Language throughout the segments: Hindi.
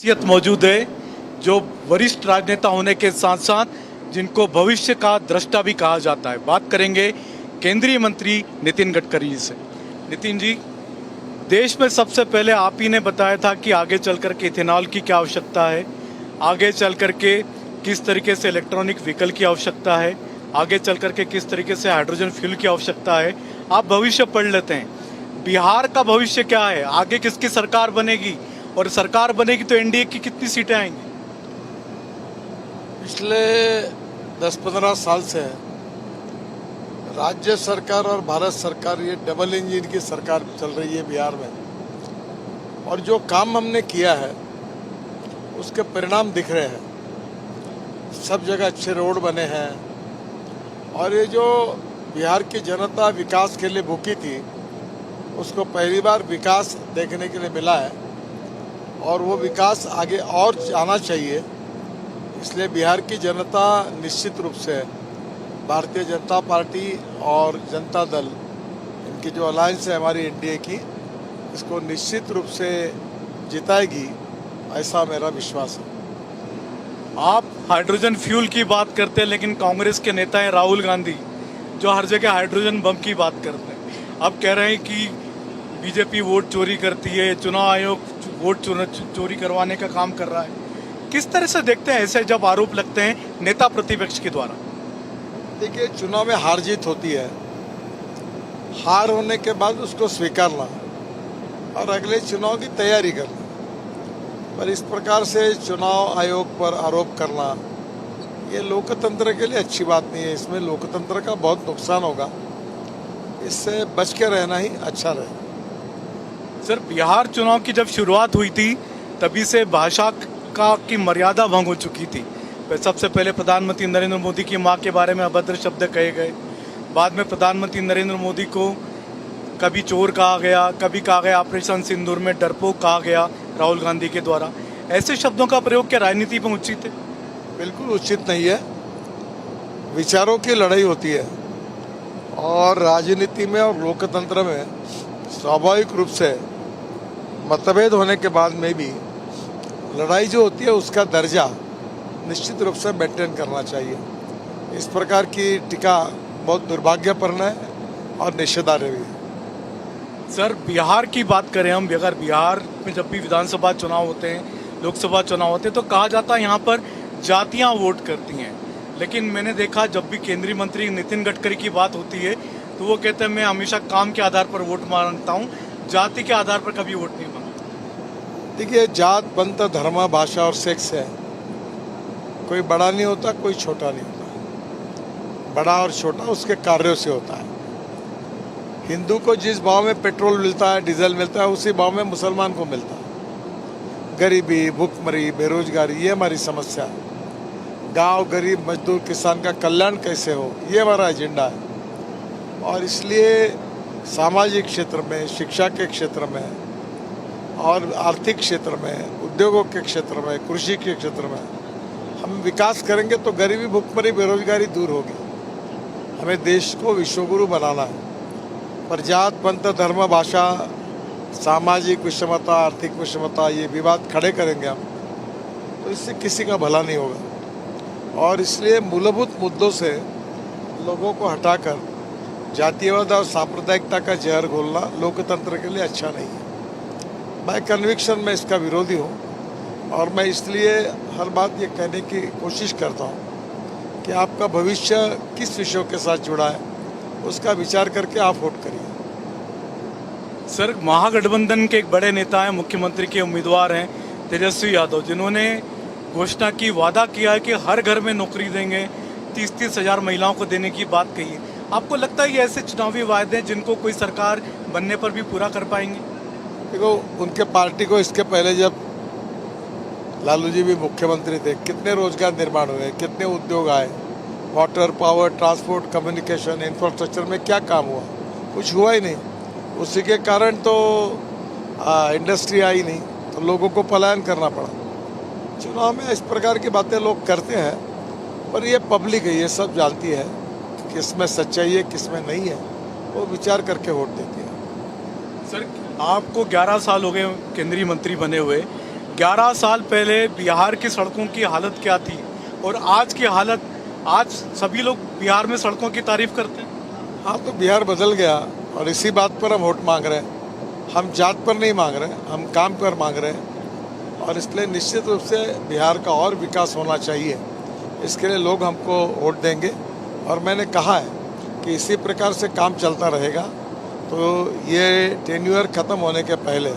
शख्सियत मौजूद है जो वरिष्ठ राजनेता होने के साथ साथ जिनको भविष्य का दृष्टा भी कहा जाता है। बात करेंगे केंद्रीय मंत्री नितिन गडकरी जी से। नितिन जी, देश में सबसे पहले आप ही ने बताया था कि आगे चल कर के इथेनॉल की क्या आवश्यकता है, आगे चल कर के किस तरीके से इलेक्ट्रॉनिक व्हीकल की आवश्यकता है, आगे चल कर के किस तरीके से हाइड्रोजन फ्यूल की आवश्यकता है। आप भविष्य पढ़ लेते हैं। बिहार का भविष्य क्या है, आगे किसकी सरकार बनेगी, और सरकार बनेगी तो एनडीए की कितनी सीटें आएंगी? पिछले 10-15 साल से राज्य सरकार और भारत सरकार ये डबल इंजन की सरकार चल रही है बिहार में, और जो काम हमने किया है उसके परिणाम दिख रहे हैं। सब जगह अच्छे रोड बने हैं, और ये जो बिहार की जनता विकास के लिए भूखी थी उसको पहली बार विकास देखने के लिए मिला है, और वो विकास आगे और आना चाहिए। इसलिए बिहार की जनता निश्चित रूप से भारतीय जनता पार्टी और जनता दल, इनकी जो अलायंस है हमारी एनडीए की, इसको निश्चित रूप से जिताएगी, ऐसा मेरा विश्वास है। आप हाइड्रोजन फ्यूल की बात करते हैं, लेकिन कांग्रेस के नेता हैं राहुल गांधी जो हर जगह हाइड्रोजन बम की बात करते हैं। अब कह रहे हैं कि बीजेपी वोट चोरी करती है, चुनाव आयोग वोट चोरी करवाने का काम कर रहा है। किस तरह से देखते हैं ऐसे जब आरोप लगते हैं नेता प्रतिपक्ष के द्वारा? देखिए, चुनाव में हार जीत होती है, हार होने के बाद उसको स्वीकारना और अगले चुनाव की तैयारी करना। पर इस प्रकार से चुनाव आयोग पर आरोप करना ये लोकतंत्र के लिए अच्छी बात नहीं है। इसमें लोकतंत्र का बहुत नुकसान होगा, इससे बच के रहना ही अच्छा रहेगा। सर, बिहार चुनाव की जब शुरुआत हुई थी तभी से भाषा की मर्यादा भंग हो चुकी थी। सबसे पहले प्रधानमंत्री नरेंद्र मोदी की मां के बारे में अभद्र शब्द कहे गए, बाद में प्रधानमंत्री नरेंद्र मोदी को कभी चोर कहा गया, कभी कहा गया ऑपरेशन सिंदूर में डरपोक कहा गया राहुल गांधी के द्वारा। ऐसे शब्दों का प्रयोग क्या राजनीति में उचित है? बिल्कुल उचित नहीं है। विचारों की लड़ाई होती है, और राजनीति में और लोकतंत्र में स्वाभाविक रूप से मतभेद होने के बाद में भी लड़ाई जो होती है उसका दर्जा निश्चित रूप से मेंटेन करना चाहिए। इस प्रकार की टीका बहुत दुर्भाग्यपूर्ण है और निषेधार्ह भी है। सर, बिहार की बात करें हम, अगर बिहार में जब भी विधानसभा चुनाव होते हैं, लोकसभा चुनाव होते हैं, तो कहा जाता है यहाँ पर जातियाँ वोट करती हैं। लेकिन मैंने देखा जब भी केंद्रीय मंत्री नितिन गडकरी की बात होती है तो वो कहते हैं मैं हमेशा काम के आधार पर वोट मांगता हूँ, जाति के आधार पर कभी वोट नहीं मांगता। देखिए, जात पंथ धर्म भाषा और सेक्स है, कोई बड़ा नहीं होता, कोई छोटा नहीं होता। बड़ा और छोटा उसके कार्यों से होता है। हिंदू को जिस भाव में पेट्रोल मिलता है, डीजल मिलता है, उसी भाव में मुसलमान को मिलता है। गरीबी, भूखमरी, बेरोजगारी ये हमारी समस्या है। गांव, गरीब, मजदूर, किसान का कल्याण कैसे हो, ये हमारा एजेंडा है। और इसलिए सामाजिक क्षेत्र में, शिक्षा के क्षेत्र में और आर्थिक क्षेत्र में, उद्योगों के क्षेत्र में, कृषि के क्षेत्र में हम विकास करेंगे तो गरीबी, भूखमरी, बेरोजगारी दूर होगी। हमें देश को विश्वगुरु बनाना है। पर जात पंथ धर्म भाषा, सामाजिक विषमता, आर्थिक विषमता, ये विवाद खड़े करेंगे हम तो इससे किसी का भला नहीं होगा। और इसलिए मूलभूत मुद्दों से लोगों को हटाकर जातीयवाद और सांप्रदायिकता का जहर घोलना लोकतंत्र के लिए अच्छा नहीं है। मैं कन्विक्शन में इसका विरोधी हूँ, और मैं इसलिए हर बात ये कहने की कोशिश करता हूँ कि आपका भविष्य किस विषयों के साथ जुड़ा है उसका विचार करके आप वोट करिए। सर, महागठबंधन के एक बड़े नेता हैं, मुख्यमंत्री के उम्मीदवार हैं तेजस्वी यादव, जिन्होंने घोषणा की, वादा किया है कि हर घर में नौकरी देंगे, 30-30 हज़ार महिलाओं को देने की बात कही है। आपको लगता है ये ऐसे चुनावी वायदे हैं जिनको कोई सरकार बनने पर भी पूरा कर पाएंगे? देखो, उनके पार्टी को इसके पहले जब लालू जी भी मुख्यमंत्री थे, कितने रोजगार निर्माण हुए, कितने उद्योग आए, water, power, transport, communication, infrastructure में क्या काम हुआ? कुछ हुआ ही नहीं। उसी के कारण तो इंडस्ट्री आई नहीं, तो लोगों को पलायन करना पड़ा। चुनाव में इस प्रकार की बातें लोग करते हैं, पर ये पब्लिक है, ये सब जानती है किसमें सच्चाई है, किसमें नहीं है, वो विचार करके वोट देती है। सर, आपको 11 साल हो गए केंद्रीय मंत्री बने हुए। 11 साल पहले बिहार की सड़कों की हालत क्या थी और आज की हालत, आज सभी लोग बिहार में सड़कों की तारीफ करते हैं। हाँ, तो बिहार बदल गया और इसी बात पर हम वोट मांग रहे हैं। हम जात पर नहीं मांग रहे, हम काम पर मांग रहे हैं और इसलिए निश्चित रूप से बिहार का और विकास होना चाहिए। इसके लिए लोग हमको वोट देंगे और मैंने कहा है कि इसी प्रकार से काम चलता रहेगा तो ये टेन्यूअर ख़त्म होने के पहले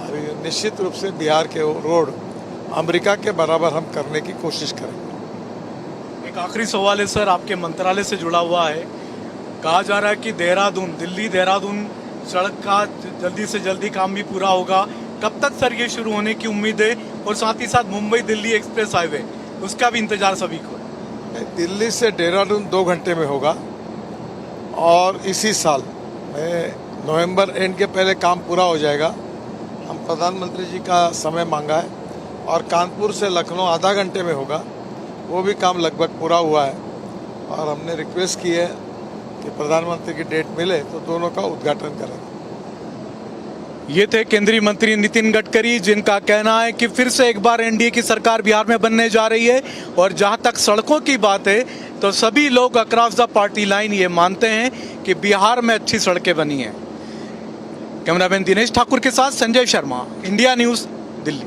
और निश्चित रूप से बिहार के रोड अमेरिका के बराबर हम करने की कोशिश करेंगे। एक आखिरी सवाल है सर, आपके मंत्रालय से जुड़ा हुआ है। कहा जा रहा है कि देहरादून, दिल्ली देहरादून सड़क का जल्दी से जल्दी काम भी पूरा होगा। कब तक सर ये शुरू होने की उम्मीद है? और साथ ही साथ मुंबई दिल्ली एक्सप्रेस हाईवे, उसका भी इंतजार सभी को। दिल्ली से देहरादून 2 घंटे में होगा और इसी साल में नवंबर एंड के पहले काम पूरा हो जाएगा। हम प्रधानमंत्री जी का समय मांगा है और कानपुर से लखनऊ आधा घंटे में होगा, वो भी काम लगभग पूरा हुआ है और हमने रिक्वेस्ट की है कि प्रधानमंत्री की डेट मिले तो दोनों का उद्घाटन करेंगे। ये थे केंद्रीय मंत्री नितिन गडकरी, जिनका कहना है कि फिर से एक बार एनडीए की सरकार बिहार में बनने जा रही है। और जहां तक सड़कों की बात है तो सभी लोग अक्रॉस द पार्टी लाइन ये मानते हैं कि बिहार में अच्छी सड़कें बनी हैं। कैमरामैन दिनेश ठाकुर के साथ संजय शर्मा, इंडिया न्यूज़, दिल्ली।